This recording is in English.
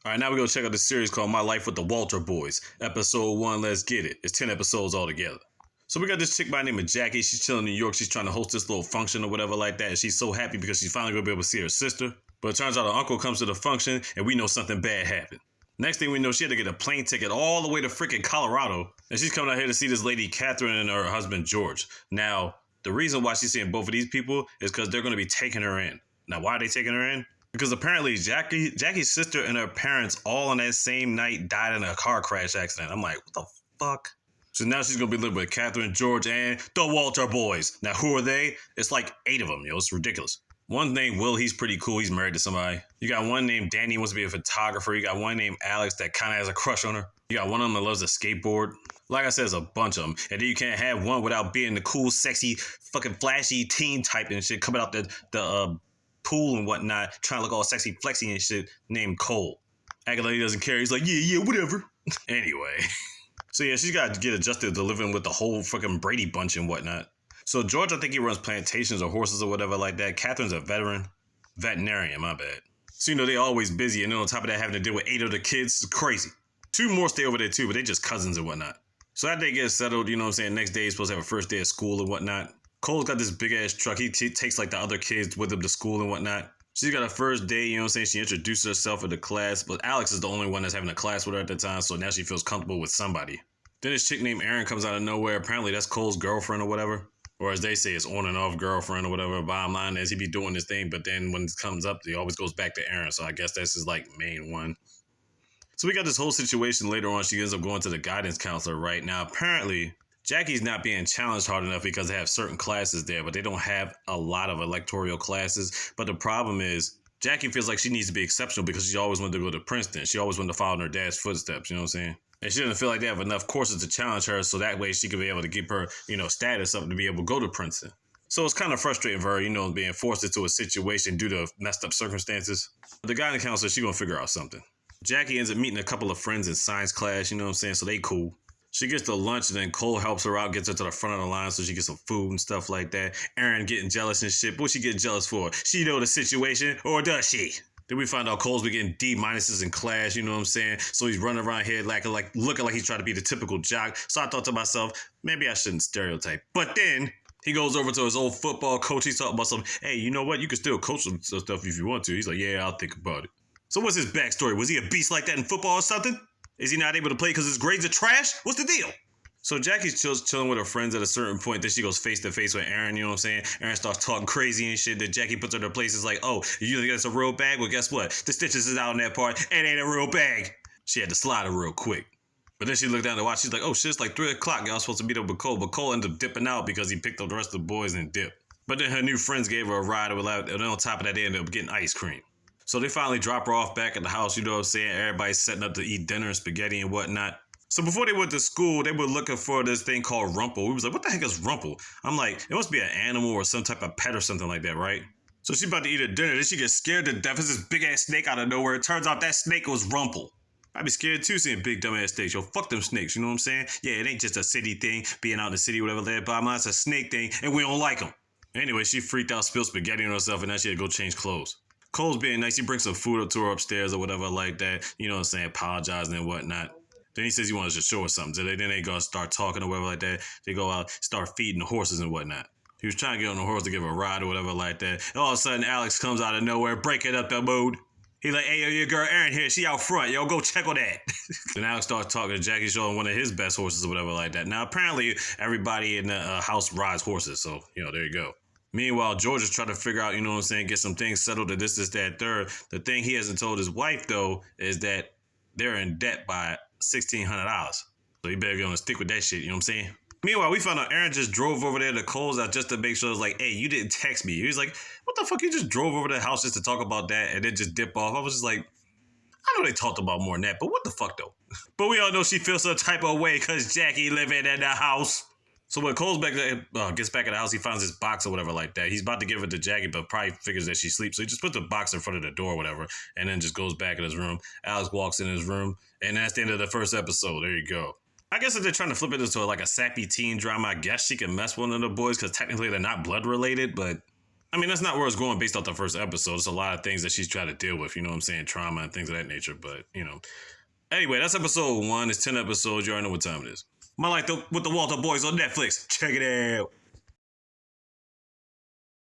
All right, now we're going to check out this series called My Life with the Walter Boys. Episode 1, let's get it. It's 10 episodes altogether. So we got this chick by the name of Jackie. She's chilling in New York. She's trying to host this little function or whatever like that. And she's so happy because she's finally going to be able to see her sister. But it turns out her uncle comes to the function and we know something bad happened. Next thing we know, she had to get a plane ticket all the way to freaking Colorado. And she's coming out here to see this lady, Katherine, and her husband, George. Now, the reason why she's seeing both of these people is because they're going to be taking her in. Now, why are they taking her in? Because apparently Jackie's sister and her parents all on that same night died in a car crash accident. I'm like, what the fuck? So now she's going to be living with Katherine, George, and the Walter Boys. Now, who are they? It's like 8 of them, yo. It's ridiculous. One named Will, he's pretty cool. He's married to somebody. You got one named Danny, wants to be a photographer. You got one named Alex that kind of has a crush on her. You got one of them that loves to skateboard. Like I said, there's a bunch of them. And then you can't have one without being the cool, sexy, fucking flashy teen type and shit coming out the pool and whatnot, trying to look all sexy, flexy and shit, named Cole. Acting like he doesn't care. He's like, yeah, whatever. Anyway. So yeah, she's got to get adjusted to living with the whole fucking Brady bunch and whatnot. So George, I think he runs plantations or horses or whatever like that. Catherine's a veterinarian, my bad. So, they always busy. And then on top of that, having to deal with 8 of the kids, it's crazy. 2 more stay over there too, but they just cousins and whatnot. So that day gets settled, you know what I'm saying? Next day, he's supposed to have a first day of school and whatnot. Cole's got this big ass truck. He takes like the other kids with him to school and whatnot. She's got a first day, you know what I'm saying? She introduces herself in the class, but Alex is the only one that's having a class with her at the time, so now she feels comfortable with somebody. Then this chick named Erin comes out of nowhere. Apparently that's Cole's girlfriend or whatever. Or as they say, it's on and off girlfriend or whatever. Bottom line is he be doing this thing, but then when it comes up, he always goes back to Erin. So I guess that's his like main one. So we got this whole situation later on. She ends up going to the guidance counselor right now. Apparently, Jackie's not being challenged hard enough because they have certain classes there, but they don't have a lot of electoral classes. But the problem is, Jackie feels like she needs to be exceptional because she always wanted to go to Princeton. She always wanted to follow in her dad's footsteps, you know what I'm saying? And she doesn't feel like they have enough courses to challenge her, so that way she could be able to keep her, status up to be able to go to Princeton. So it's kind of frustrating for her, being forced into a situation due to messed up circumstances. The guidance counselor, she's going to figure out something. Jackie ends up meeting a couple of friends in science class, you know what I'm saying? So they cool. She gets to lunch and then Cole helps her out, gets her to the front of the line so she gets some food and stuff like that. Erin getting jealous and shit. But what she getting jealous for? She know the situation, or does she? Then we find out Cole's been getting D- in class, you know what I'm saying? So he's running around here looking like he's trying to be the typical jock. So I thought to myself, maybe I shouldn't stereotype. But then he goes over to his old football coach. He's talking about something. Hey, you know what? You can still coach some stuff if you want to. He's like, yeah, I'll think about it. So what's his backstory? Was he a beast like that in football or something? Is he not able to play because his grades are trash? What's the deal? So Jackie's chilling with her friends at a certain point. Then she goes face to face with Erin, you know what I'm saying? Erin starts talking crazy and shit. Then Jackie puts her in her place. It's like, oh, you think that's a real bag? Well, guess what? The stitches is out in that part. It ain't a real bag. She had to slide her real quick. But then she looked down to watch. She's like, oh shit, it's like 3 o'clock. Y'all supposed to meet up with Cole. But Cole ended up dipping out because he picked up the rest of the boys and dipped. But then her new friends gave her a ride. And then on top of that, they ended up getting ice cream. So they finally drop her off back at the house, you know what I'm saying? Everybody's setting up to eat dinner and spaghetti and whatnot. So before they went to school, they were looking for this thing called Rumple. We was like, what the heck is Rumple? I'm like, it must be an animal or some type of pet or something like that, right? So she's about to eat her dinner. Then she gets scared to death. There's this big-ass snake out of nowhere. It turns out that snake was Rumple. I'd be scared too seeing big dumb-ass snakes. Yo, fuck them snakes, you know what I'm saying? Yeah, it ain't just a city thing, being out in the city, whatever that, but it's a snake thing, and we don't like them. Anyway, she freaked out, spilled spaghetti on herself, and now she had to go change clothes. Cole's being nice. He brings some food up to her upstairs or whatever like that. You know what I'm saying? Apologizing and whatnot. Then he says he wants to show her something. So then they go start talking or whatever like that. They go out, start feeding the horses and whatnot. He was trying to get on the horse to give her a ride or whatever like that. And all of a sudden, Alex comes out of nowhere, breaking up the mood. He's like, hey, yo, your girl Erin here. She out front. Yo, go check on that. Then Alex starts talking to Jackie, showing one of his best horses or whatever like that. Now, apparently, everybody in the house rides horses. So, there you go. Meanwhile, George is trying to figure out, you know what I'm saying, get some things settled to this, that, third. The thing he hasn't told his wife, though, is that they're in debt by $1,600. So he better be on to stick with that shit, you know what I'm saying? Meanwhile, we found out Erin just drove over there to Cole's out just to make sure it was like, hey, you didn't text me. He was like, what the fuck? You just drove over to the house just to talk about that and then just dip off. I was just like, I know they talked about more than that, but what the fuck, though? But we all know she feels some type of way because Jackie living in the house. So when Cole's gets back at the house, he finds his box or whatever like that. He's about to give it to Jackie, but probably figures that she sleeps. So he just puts the box in front of the door or whatever, and then just goes back in his room. Alex walks in his room, and that's the end of the first episode. There you go. I guess if they're trying to flip it into like a sappy teen drama, I guess she can mess with one of the boys because technically they're not blood related, but I mean, that's not where it's going based off the first episode. It's a lot of things that she's trying to deal with, you know what I'm saying? Trauma and things of that nature. But, you know. Anyway, that's episode 1. It's 10 episodes. You already know what time it is. My Life with the Walter Boys on Netflix. Check it out.